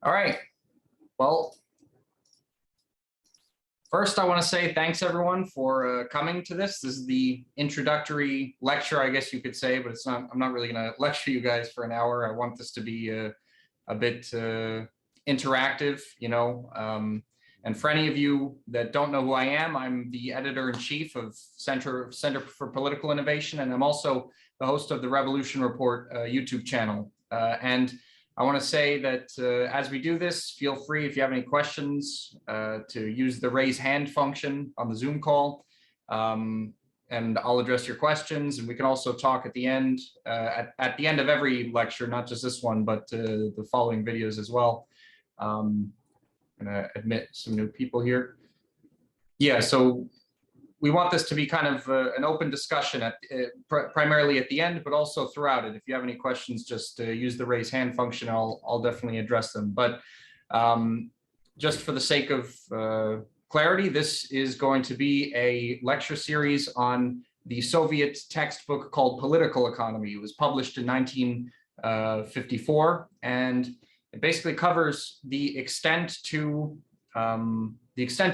All right. Well, first I want to say thanks everyone for coming to this. This is the introductory lecture, I guess you could say, but it's not. I'm not really going to lecture you guys for an hour. I want this to be a bit interactive, you know. And for any of you that don't know who I am, I'm the editor-in-chief of Center for Political Innovation, and I'm also the host of the Revolution Report YouTube channel. And I want to say that as we do this, feel free, if you have any questions, to use the raise hand function on the Zoom call, and I'll address your questions. And we can also talk at the end, at the end of every lecture, not just this one, but the following videos as well. I'm going to admit some new people here. Yeah, so we want this to be kind of an open discussion, primarily at the end, but also throughout it. If you have any questions, just use the raise hand function. I'll definitely address them. But just for the sake of clarity, this is going to be a lecture series on the Soviet textbook called Political Economy. It was published in 1954, and it basically covers the extent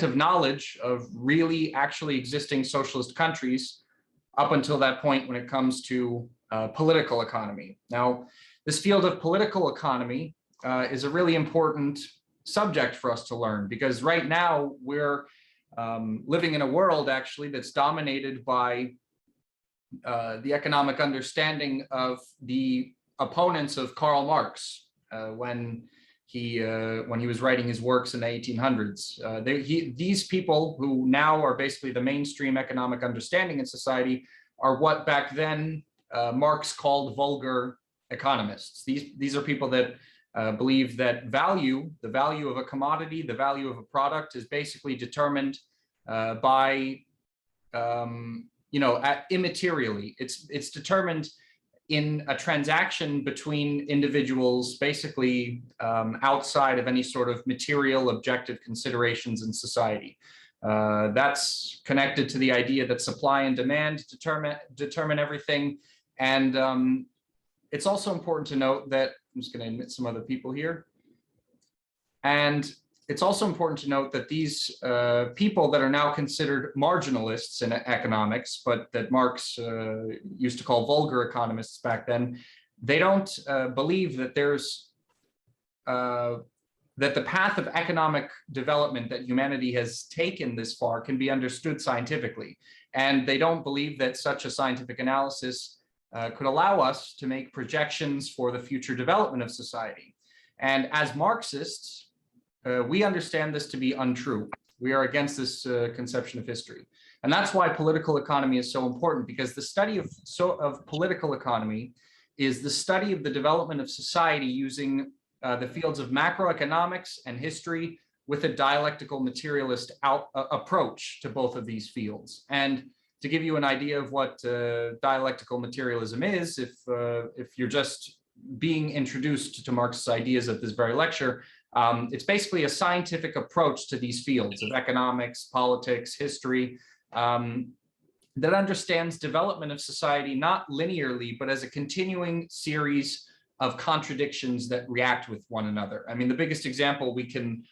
of knowledge of really actually existing socialist countries up until that point when it comes to political economy. Now, this field of political economy is a really important subject for us to learn, because right now we're living in a world actually that's dominated by the economic understanding of the opponents of Karl Marx when he was writing his works in the 1800s. These people who now are basically the mainstream economic understanding in society are what back then Marx called vulgar economists. These are people that believe that the value of a commodity, the value of a product is basically determined by, immaterially. It's determined in a transaction between individuals, basically outside of any sort of material objective considerations in society. That's connected to the idea that supply and demand determine everything. And it's also important to note that, I'm just going to admit some other people here. And it's also important to note that these people that are now considered marginalists in economics, but that Marx used to call vulgar economists back then, they don't believe that that the path of economic development that humanity has taken this far can be understood scientifically. And they don't believe that such a scientific analysis could allow us to make projections for the future development of society. And as Marxists, we understand this to be untrue. We are against this conception of history. And that's why political economy is so important, because the study of political economy is the study of the development of society using the fields of macroeconomics and history with a dialectical materialist approach to both of these fields. And to give you an idea of what dialectical materialism is, if you're just being introduced to Marx's ideas at this very lecture, it's basically a scientific approach to these fields of economics, politics, history, that understands development of society not linearly, but as a continuing series of contradictions that react with one another. I mean, the biggest example we can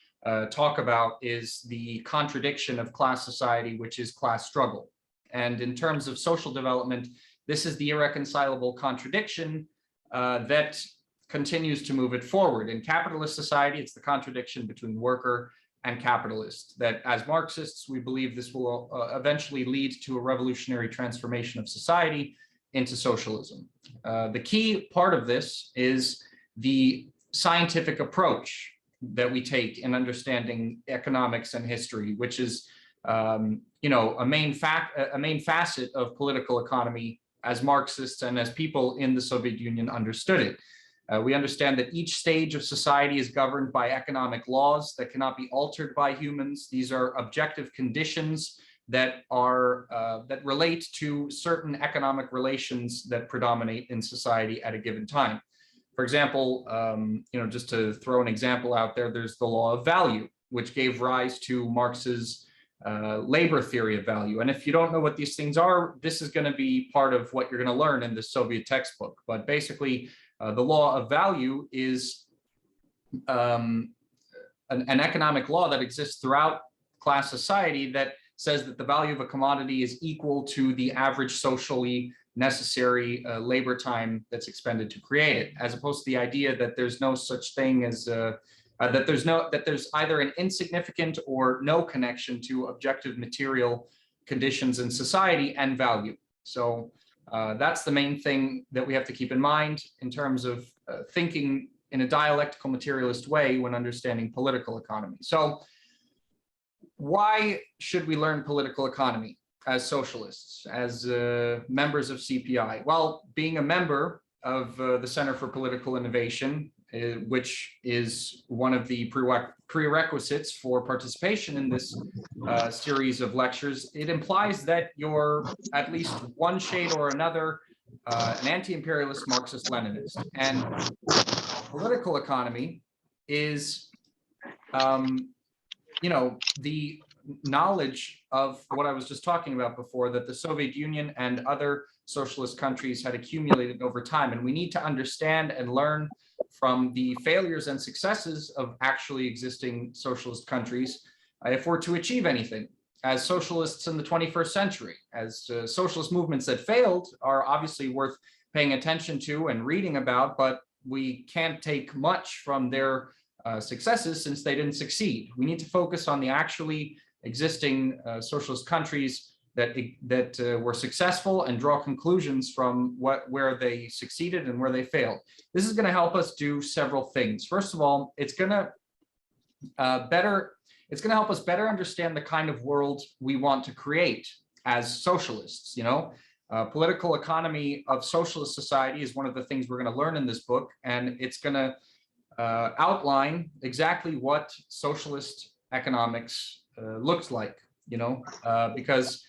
talk about is the contradiction of class society, which is class struggle. And in terms of social development, this is the irreconcilable contradiction that continues to move it forward. In capitalist society, it's the contradiction between worker and capitalist, that as Marxists, we believe this will eventually lead to a revolutionary transformation of society into socialism. The key part of this is the scientific approach that we take in understanding economics and history, which is a main facet of political economy as Marxists and as people in the Soviet Union understood it. We understand that each stage of society is governed by economic laws that cannot be altered by humans. These are objective conditions that relate to certain economic relations that predominate in society at a given time. For example, just to throw an example out there, there's the law of value, which gave rise to Marx's labor theory of value. And if you don't know what these things are, this is going to be part of what you're going to learn in the Soviet textbook. But basically, the law of value is an economic law that exists throughout class society that says that the value of a commodity is equal to the average socially necessary labor time that's expended to create it, as opposed to the idea that there's no such thing as that there's either an insignificant or no connection to objective material conditions in society and value. So that's the main thing that we have to keep in mind in terms of thinking in a dialectical materialist way when understanding political economy. So why should we learn political economy as socialists, as members of CPI? Well, being a member of the Center for Political Innovation, which is one of the prerequisites for participation in this series of lectures, it implies that you're at least one shade or another an anti-imperialist Marxist-Leninist. And political economy is the knowledge of what I was just talking about before, that the Soviet Union and other socialist countries had accumulated over time. And we need to understand and learn from the failures and successes of actually existing socialist countries if we're to achieve anything. As socialists in the 21st century, as socialist movements that failed are obviously worth paying attention to and reading about, but we can't take much from their successes since they didn't succeed. We need to focus on the actually existing socialist countries that were successful and draw conclusions from where they succeeded and where they failed. This is going to help us do several things. First of all, it's going to help us better understand the kind of world we want to create as socialists. Political economy of socialist society is one of the things we're going to learn in this book, and it's going to outline exactly what socialist economics looks like, because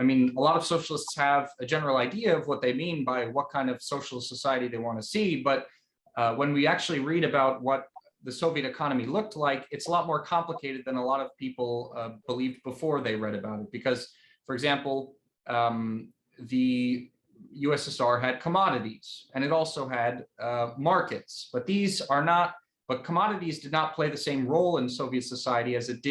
a lot of socialists have a general idea of what they mean by what kind of socialist society they want to see, but when we actually read about what the Soviet economy looked like, it's a lot more complicated than a lot of people believed before they read about it. Because, for example, the USSR had commodities, and it also had markets, but commodities did not play the same role in Soviet society as it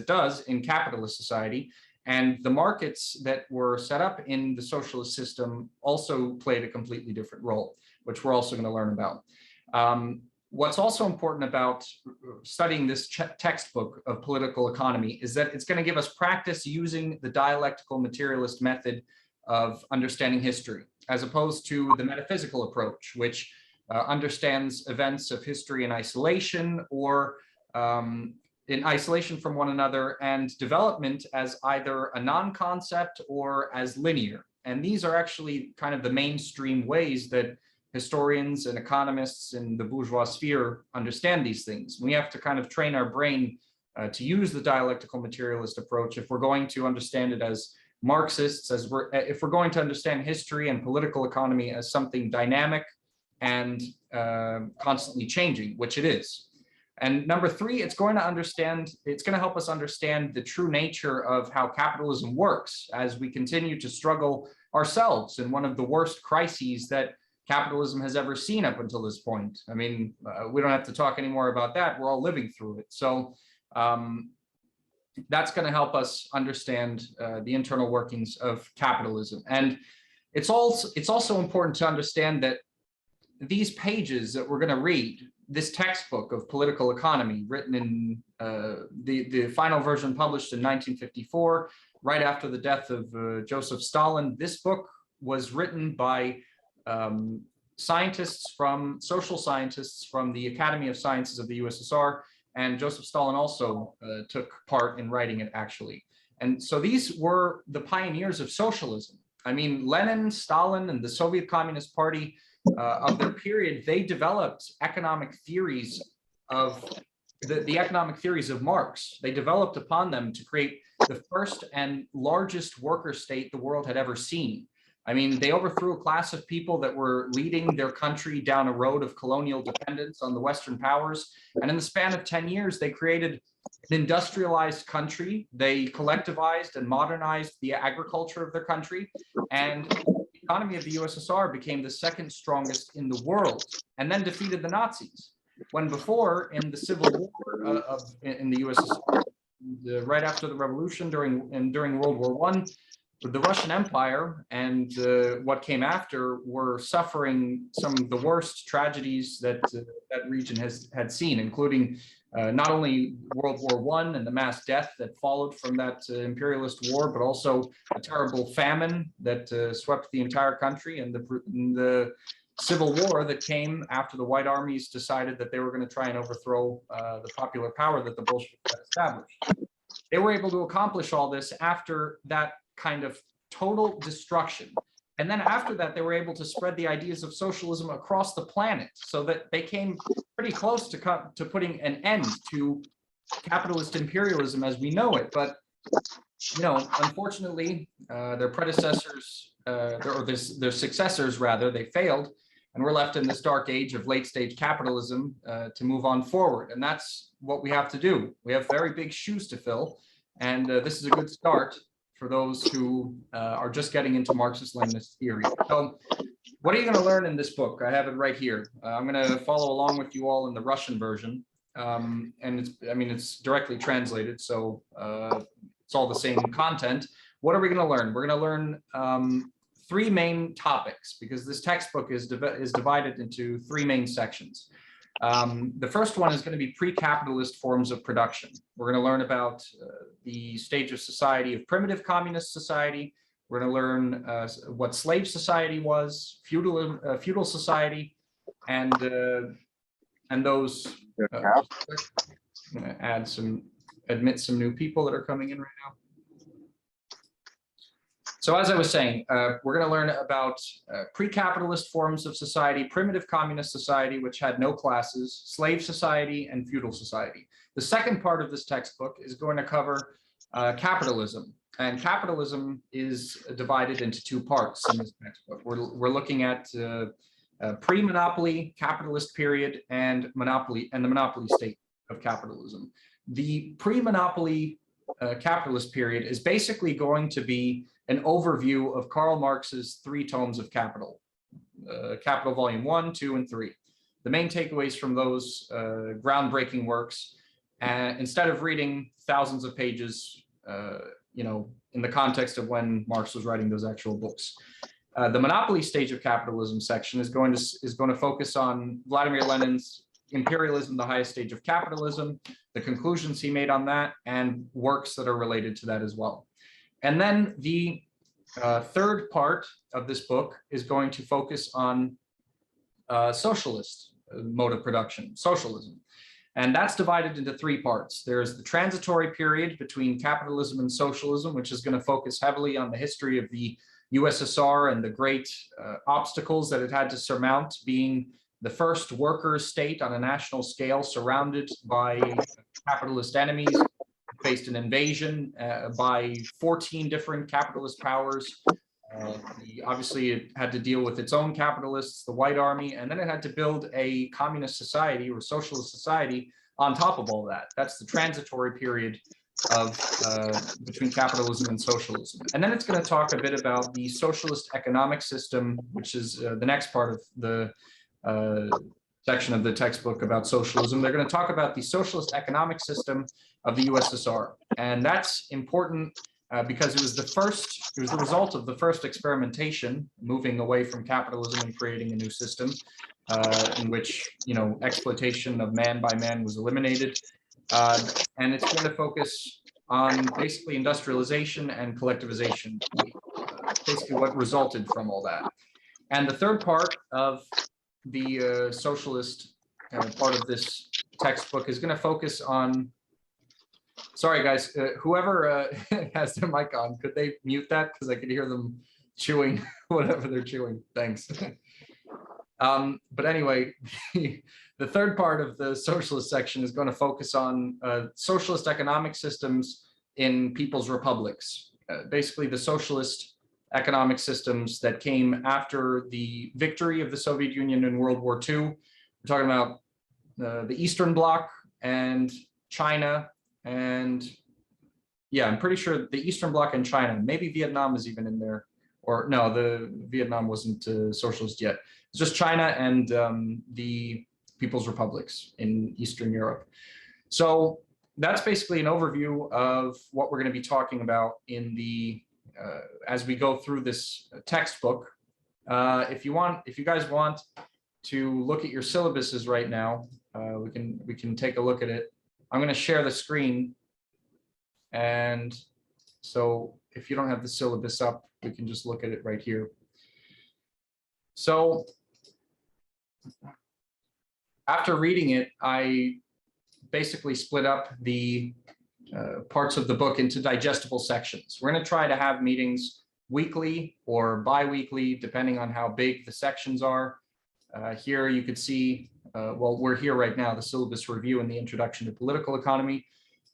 does in capitalist society. And the markets that were set up in the socialist system also played a completely different role, which we're also going to learn about. What's also important about studying this textbook of political economy is that it's going to give us practice using the dialectical materialist method of understanding history, as opposed to the metaphysical approach, which understands events of history in isolation or in isolation from one another, and development as either a non-concept or as linear. And these are actually kind of the mainstream ways that historians and economists in the bourgeois sphere understand these things. We have to kind of train our brain to use the dialectical materialist approach if we're going to understand it as Marxists, if we're going to understand history and political economy as something dynamic and constantly changing, which it is. And number three, it's going to help us understand the true nature of how capitalism works as we continue to struggle ourselves in one of the worst crises that capitalism has ever seen up until this point. We don't have to talk anymore about that. We're all living through it. So that's going to help us understand the internal workings of capitalism. And it's also important to understand that these pages that we're going to read, this textbook of political economy written in the final version published in 1954, right after the death of Joseph Stalin, this book was written by social scientists from the Academy of Sciences of the USSR, and Joseph Stalin also took part in writing it, actually. And so these were the pioneers of socialism. Lenin, Stalin, and the Soviet Communist Party of their period, they developed economic theories of the economic theories of Marx. They developed upon them to create the first and largest worker state the world had ever seen. They overthrew a class of people that were leading their country down a road of colonial dependence on the Western powers. And in the span of 10 years, they created an industrialized country. They collectivized and modernized the agriculture of their country. And the economy of the USSR became the second strongest in the world, and then defeated the Nazis. when before in the Civil War in the USSR, right after the revolution during World War I, the Russian Empire and what came after were suffering some of the worst tragedies that that region had seen, including not only World War I and the mass death that followed from that imperialist war, but also a terrible famine that swept the entire country, and the civil war that came after the White Armies decided that they were going to try and overthrow the popular power that the Bolsheviks had established. They were able to accomplish all this after that kind of total destruction. And then after that, they were able to spread the ideas of socialism across the planet, so that they came pretty close to putting an end to capitalist imperialism as we know it. But, you know, unfortunately, their predecessors, or their successors rather, they failed. And we're left in this dark age of late stage capitalism to move on forward. And that's what we have to do. We have very big shoes to fill. And this is a good start for those who are just getting into Marxist-Leninist theory. So what are you going to learn in this book? I have it right here. I'm going to follow along with you all in the Russian version. And it's directly translated, so it's all the same content. What are we going to learn? We're going to learn three main topics, because this textbook is divided into three main sections. The first one is going to be pre-capitalist forms of production. We're going to learn about the stage of society of primitive communist society. We're going to learn what slave society was, feudal society, and those. I'm going to admit some new people that are coming in right now. So as I was saying, we're going to learn about pre-capitalist forms of society, primitive communist society, which had no classes, slave society, and feudal society. The second part of this textbook is going to cover capitalism. And capitalism is divided into two parts in this textbook. We're looking at pre-monopoly capitalist period and the monopoly state of capitalism. The pre-monopoly capitalist period is basically going to be an overview of Karl Marx's three tomes of Capital, Capital Volume 1, 2, and 3. The main takeaways from those groundbreaking works, instead of reading thousands of pages, in the context of when Marx was writing those actual books. The monopoly stage of capitalism section is going to focus on Vladimir Lenin's Imperialism, the highest stage of capitalism, the conclusions he made on that, and works that are related to that as well. And then the third part of this book is going to focus on socialist mode of production, socialism. And that's divided into three parts. There's the transitory period between capitalism and socialism, which is going to focus heavily on the history of the USSR and the great obstacles that it had to surmount, being the first workers' state on a national scale, surrounded by capitalist enemies, faced an invasion by 14 different capitalist powers. Obviously, it had to deal with its own capitalists, the White Army, and then it had to build a communist society or socialist society on top of all that. That's the transitory period of between capitalism and socialism. And then it's going to talk a bit about the socialist economic system, which is the next part of the section of the textbook about socialism. They're going to talk about the socialist economic system of the USSR. And that's important because it was the result of the first experimentation, moving away from capitalism and creating a new system in which, exploitation of man by man was eliminated. And it's going to focus on basically industrialization and collectivization, basically what resulted from all that. And the third part of the socialist part of this textbook is going to focus on, sorry guys, whoever has their mic on, could they mute that? Because I could hear them chewing whatever they're chewing. Thanks. But anyway, the third part of the socialist section is going to focus on socialist economic systems in people's republics, basically the socialist economic systems that came after the victory of the Soviet Union in World War II. We're talking about the Eastern Bloc and China, and yeah, I'm pretty sure the Eastern Bloc and China, maybe Vietnam is even in there, or no, the Vietnam wasn't socialist yet. It's just China and the people's republics in Eastern Europe. So that's basically an overview of what we're going to be talking about in the as we go through this textbook. If you guys want to look at your syllabuses right now, we can take a look at it. I'm going to share the screen, and so if you don't have the syllabus up, we can just look at it right here. So after reading it, I basically split up the parts of the book into digestible sections. We're going to try to have meetings weekly or bi-weekly, depending on how big the sections are. Here you could see, well, we're here right now, the syllabus review and the introduction to political economy.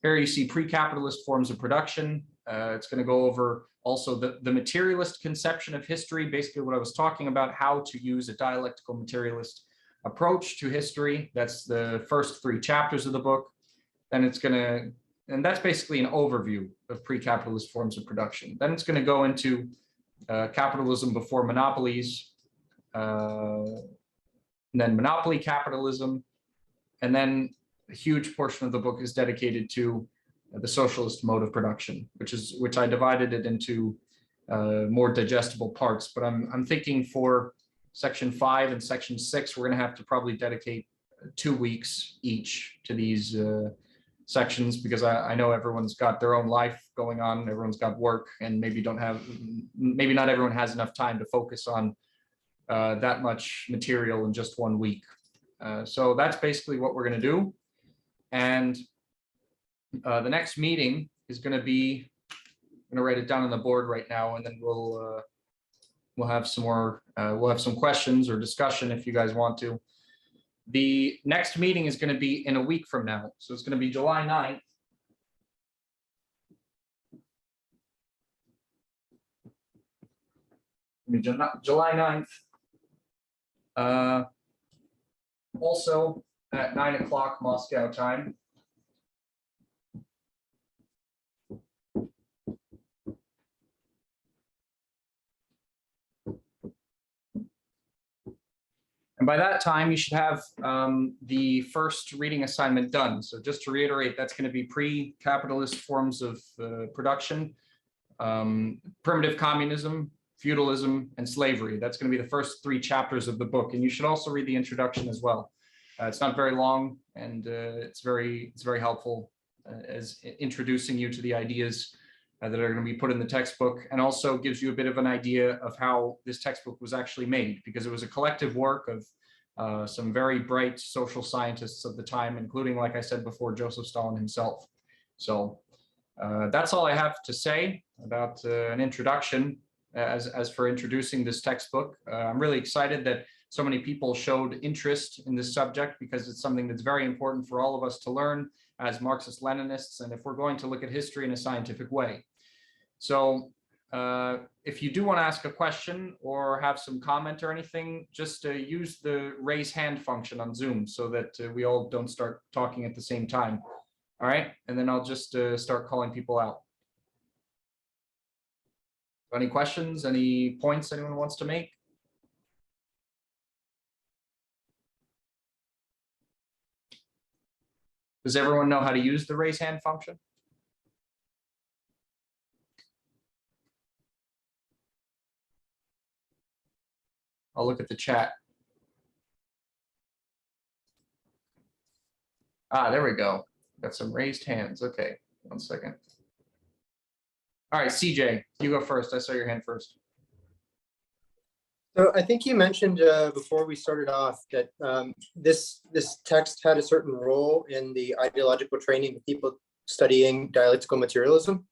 Here you see pre-capitalist forms of production. It's going to go over also the materialist conception of history, basically what I was talking about, how to use a dialectical materialist approach to history. That's the first 3 chapters of the book. Then it's going to, and that's basically an overview of pre-capitalist forms of production. Then it's going to go into capitalism before monopolies, and then monopoly capitalism, and then a huge portion of the book is dedicated to the socialist mode of production, which I divided it into more digestible parts. But I'm thinking for section 5 and section 6, we're going to have to probably dedicate 2 weeks each to these sections, because I know everyone's got their own life going on, everyone's got work, and maybe not everyone has enough time to focus on that much material in just 1 week. So that's basically what we're going to do. And the next meeting is going to be, I'm going to write it down on the board right now, and then we'll have some more, we'll have some questions or discussion if you guys want to. The next meeting is going to be in a week from now. So it's going to be July 9th. July 9th. Also at 9 o'clock Moscow time. And by that time, you should have the first reading assignment done. So just to reiterate, that's going to be pre-capitalist forms of production, primitive communism, feudalism, and slavery. That's going to be the first 3 chapters of the book. And you should also read the introduction as well. It's not very long, and it's very helpful as introducing you to the ideas that are going to be put in the textbook, and also gives you a bit of an idea of how this textbook was actually made, because it was a collective work of some very bright social scientists of the time, including, like I said before, Joseph Stalin himself. So that's all I have to say about an introduction as for introducing this textbook. I'm really excited that so many people showed interest in this subject, because it's something that's very important for all of us to learn as Marxist-Leninists, and if we're going to look at history in a scientific way. So if you do want to ask a question or have some comment or anything, just use the raise hand function on Zoom, so that we all don't start talking at the same time. All right, and then I'll just start calling people out. Any questions, any points anyone wants to make? Does everyone know how to use the raise hand function? I'll look at the chat. Ah, there we go. Got some raised hands. Okay, 1 second. All right, CJ, you go first. I saw your hand first. So I think you mentioned before we started off that this text had a certain role in the ideological training of people studying dialectical materialism.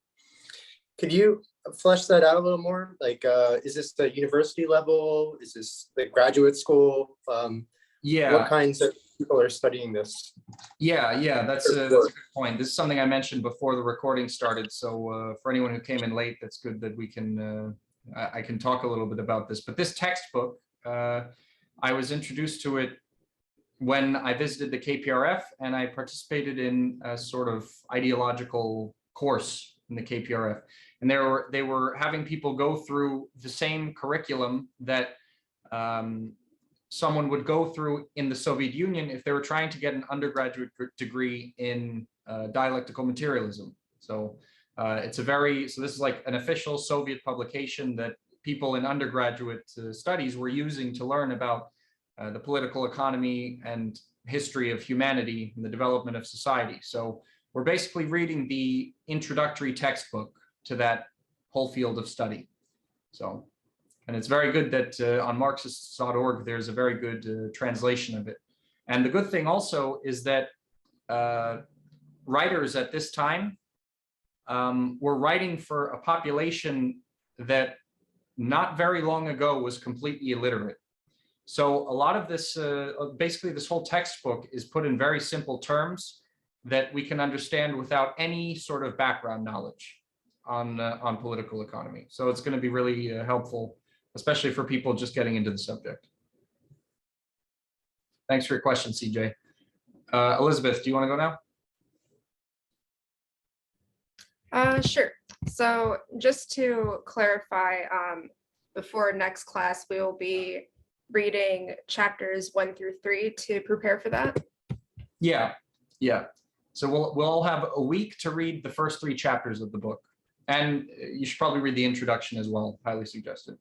Could you flesh that out a little more? Like, is this the university level? Is this the graduate school? Yeah. What kinds of people are studying this? Yeah, that's a good point. This is something I mentioned before the recording started. So for anyone who came in late, that's good that we can, I can talk a little bit about this. But this textbook, I was introduced to it when I visited the KPRF, and I participated in a sort of ideological course in the KPRF. And they were having people go through the same curriculum that someone would go through in the Soviet Union if they were trying to get an undergraduate degree in dialectical materialism. So so this is like an official Soviet publication that people in undergraduate studies were using to learn about the political economy and history of humanity and the development of society. So we're basically reading the introductory textbook to that whole field of study. So, and it's very good that on Marxists.org, there's a very good translation of it. And the good thing also is that writers at this time were writing for a population that not very long ago was completely illiterate. So a lot of this, basically this whole textbook is put in very simple terms that we can understand without any sort of background knowledge on political economy. So it's going to be really helpful, especially for people just getting into the subject. Thanks for your question, CJ. Elizabeth, do you want to go now? Sure. So just to clarify, before next class, we will be reading chapters 1 through 3 to prepare for that. Yeah. So we'll all have a week to read the first 3 chapters of the book. And you should probably read the introduction as well, highly suggested.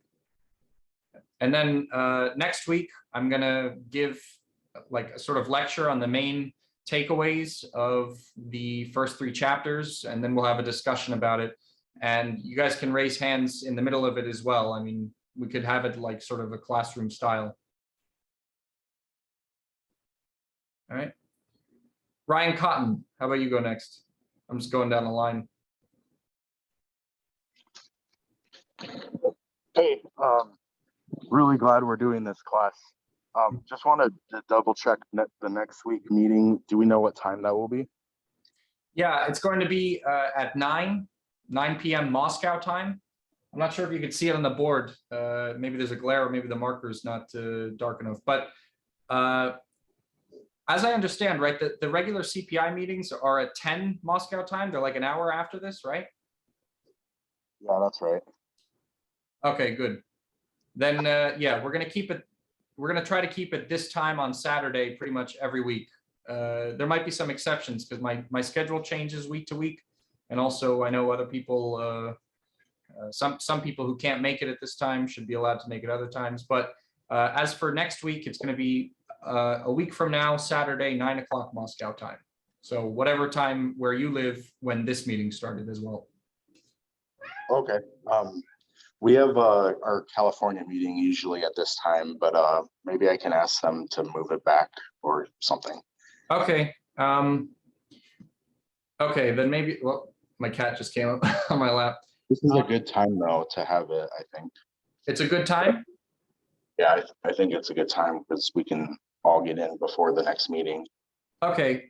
And then next week, I'm gonna give like a sort of lecture on the main takeaways of the first 3 chapters, and then we'll have a discussion about it. And you guys can raise hands in the middle of it as well. I mean, we could have it like sort of a classroom style. All right. Ryan Cotton, how about you go next? I'm just going down the line. Hey, really glad we're doing this class. Just wanted to double check the next week meeting. Do we know what time that will be? Yeah, it's going to be at 9 p.m. Moscow time. I'm not sure if you could see it on the board. Maybe there's a glare, or maybe the marker is not dark enough. But as I understand, right, the regular CPI meetings are at 10 Moscow time. They're like an hour after this, right? Yeah, that's right. Okay, good. Then yeah, we're gonna keep it. We're gonna try to keep it this time on Saturday, pretty much every week. There might be some exceptions because my schedule changes week to week, and also I know other people. Some people who can't make it at this time should be allowed to make it other times. But as for next week, it's going to be a week from now, Saturday, 9 o'clock Moscow time. So whatever time where you live when this meeting started as well. Okay. We have our California meeting usually at this time, but maybe I can ask them to move it back or something. Okay. Okay, then maybe, well, my cat just came up on my lap. This is a good time though to have it, I think. It's a good time? Yeah, I think it's a good time because we can all get in before the next meeting. Okay.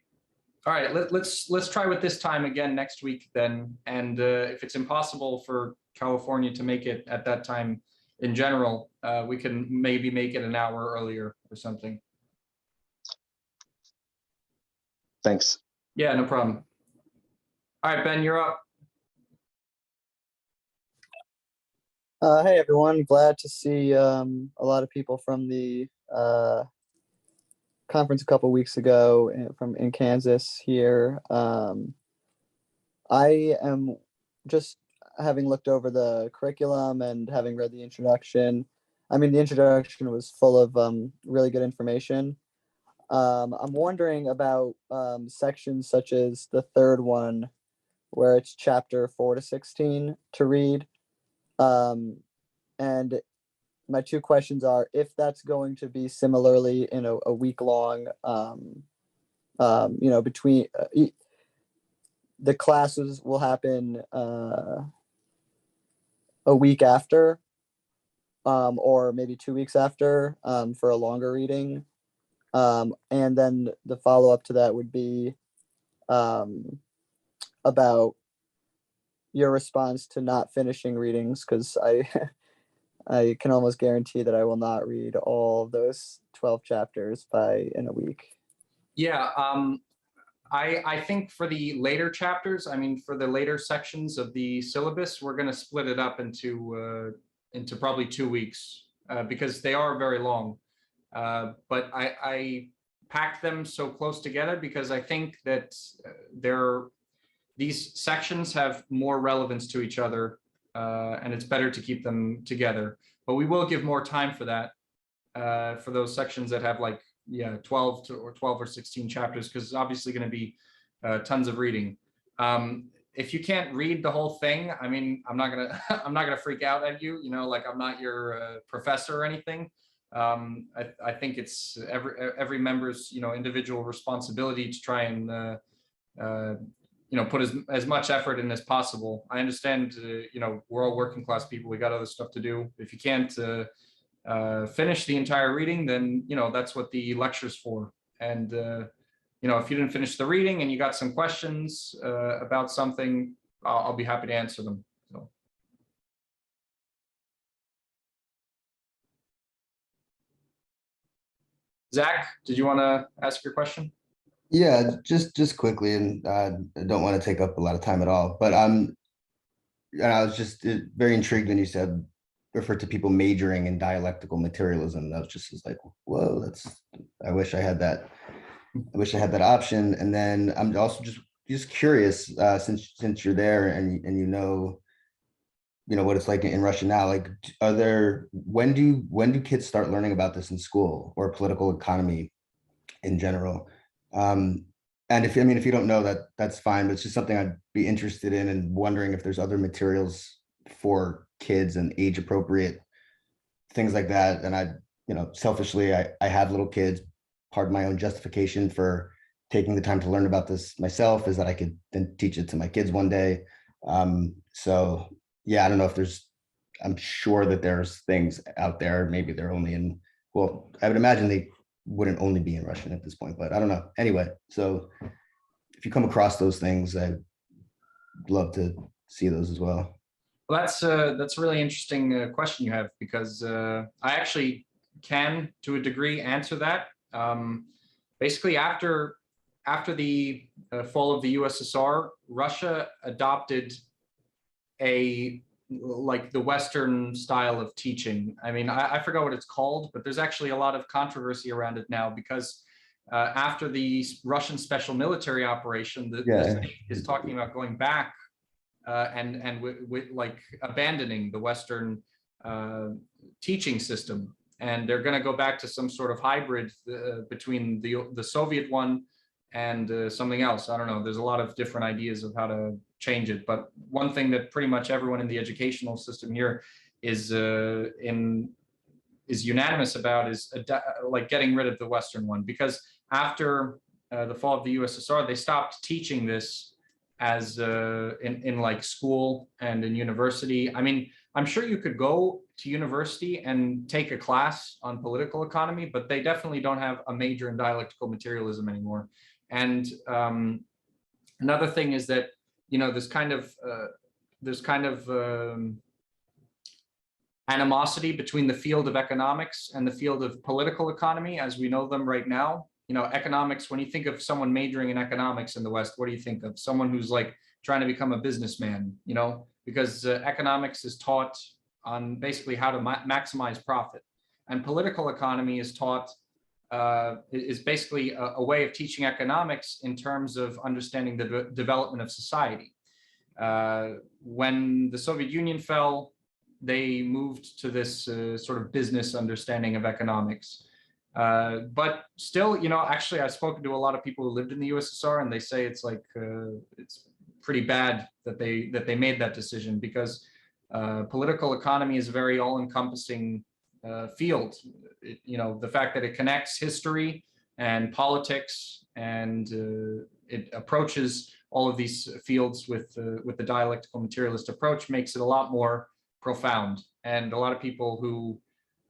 All right, let's try with this time again next week then. And if it's impossible for California to make it at that time in general, we can maybe make it an hour earlier or something. Thanks. Yeah, no problem. All right, Ben, you're up. Hey everyone, glad to see a lot of people from the conference a couple weeks ago in Kansas here. I am just having looked over the curriculum and having read the introduction. I mean, the introduction was full of really good information. I'm wondering about sections such as the third one, where it's chapter 4 to 16 to read. And my 2 questions are if that's going to be similarly in a week long, between the classes will happen a week after, or maybe 2 weeks after, for a longer reading. And then the follow up to that would be about your response to not finishing readings, because I can almost guarantee that I will not read all of those 12 chapters in a week. Yeah, I think for the later chapters, I mean, for the later sections of the syllabus, we're going to split it up into probably 2 weeks because they are very long. But I packed them so close together because I think that these sections have more relevance to each other, and it's better to keep them together. But we will give more time for that, for those sections that have like 12 or 16 chapters, because it's obviously going to be tons of reading. If you can't read the whole thing, I mean, I'm not gonna freak out at you. You know, like I'm not your professor or anything. I think it's every member's individual responsibility to try and put as much effort in as possible. I understand, we're all working class people. We got other stuff to do. If you can't finish the entire reading, then that's what the lecture's for. And if you didn't finish the reading and you got some questions about something, I'll be happy to answer them. So. Zach, did you want to ask your question? Yeah, just quickly, and I don't want to take up a lot of time at all, but and I was just very intrigued when you said refer to people majoring in dialectical materialism. That was just like, whoa, I wish I had that. I wish I had that option. And then I'm also just curious, since you're there and you know what it's like in Russia now. Like, when do kids start learning about this in school, or political economy in general? And if you don't know that, that's fine, but it's just something I'd be interested in, and wondering if there's other materials for kids and age appropriate things like that. And selfishly, I have little kids. Part of my own justification for taking the time to learn about this myself is that I could then teach it to my kids one day. So yeah, I don't know if I'm sure that there's things out there. Maybe they're only I would imagine they wouldn't only be in Russian at this point, but I don't know. Anyway, so if you come across those things, I'd love to see those as well. Well, that's a really interesting question you have, because I actually can, to a degree, answer that. Basically, after the fall of the USSR, Russia adopted the Western style of teaching. I mean, I forgot what it's called, but there's actually a lot of controversy around it now, because after the Russian special military operation, the state is talking about going back and with like abandoning the Western teaching system. And they're going to go back to some sort of hybrid between the Soviet one and something else. I don't know. There's a lot of different ideas of how to change it. But one thing that pretty much everyone in the educational system here is unanimous about is like getting rid of the Western one, because after the fall of the USSR, they stopped teaching this as in like school and in university. I mean, I'm sure you could go to university and take a class on political economy, but they definitely don't have a major in dialectical materialism anymore. And another thing is that, there's kind of animosity between the field of economics and the field of political economy as we know them right now. Economics, when you think of someone majoring in economics in the West, what do you think of? Someone who's like trying to become a businessman, because economics is taught on basically how to maximize profit. And political economy is taught, is basically a way of teaching economics in terms of understanding the development of society. When the Soviet Union fell, they moved to this sort of business understanding of economics. But still, actually, I've spoken to a lot of people who lived in the USSR, and they say it's like it's pretty bad that they made that decision, because political economy is a very all-encompassing field. The fact that it connects history and politics, and it approaches all of these fields with the dialectical materialist approach, makes it a lot more profound. And a lot of people who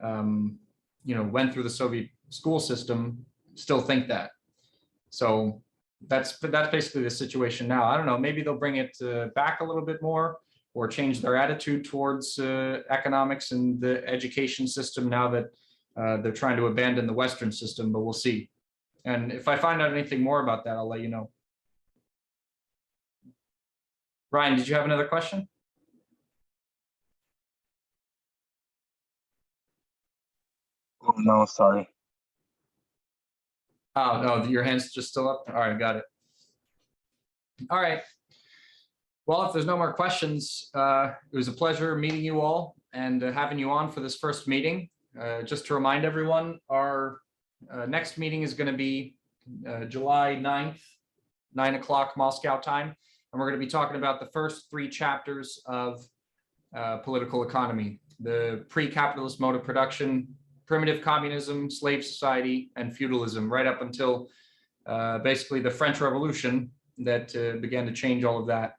went through the Soviet school system still think that. So that's basically the situation now. I don't know, maybe they'll bring it back a little bit more, or change their attitude towards economics and the education system now that they're trying to abandon the Western system, but we'll see. And if I find out anything more about that, I'll let you know. Ryan, did you have another question? Oh, no, sorry. Oh, no, your hand's just still up. All right, got it. All right. Well, if there's no more questions, it was a pleasure meeting you all and having you on for this first meeting. Just to remind everyone, our next meeting is going to be July 9th, 9 o'clock Moscow time. And we're going to be talking about the first 3 chapters of political economy: the pre-capitalist mode of production, primitive communism, slave society, and feudalism, right up until basically the French Revolution that began to change all of that.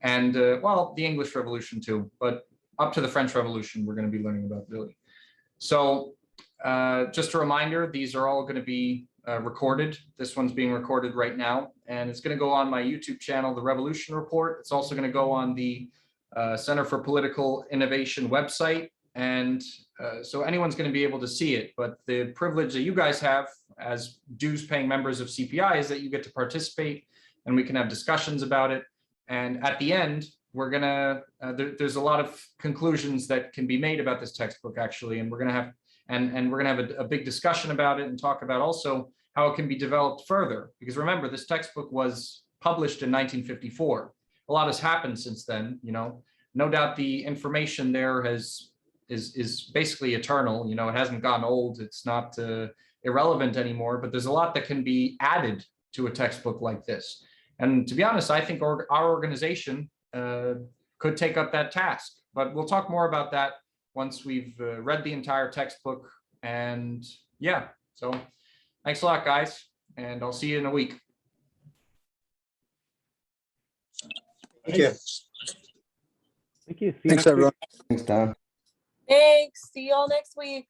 And well, the English Revolution too, but up to the French Revolution, we're going to be learning about really. So just a reminder, these are all going to be recorded. This one's being recorded right now, and it's going to go on my YouTube channel, The Revolution Report. It's also going to go on the Center for Political Innovation website. And so anyone's going to be able to see it. But the privilege that you guys have as dues paying members of CPI is that you get to participate and we can have discussions about it. And at the end, we're going to, there's a lot of conclusions that can be made about this textbook, actually. And we're going to have, and we're going to have a big discussion about it and talk about also how it can be developed further. Because remember, this textbook was published in 1954. A lot has happened since then, you know. No doubt the information there is basically eternal. You know, it hasn't gotten old. It's not irrelevant anymore, but there's a lot that can be added to a textbook like this. And to be honest, I think our organization could take up that task, but we'll talk more about that once we've read the entire textbook. And yeah, so thanks a lot, guys, and I'll see you in a week. Thank you. Thank you. See you Thanks, next week. everyone. Thanks, Don. Thanks. See y'all next week.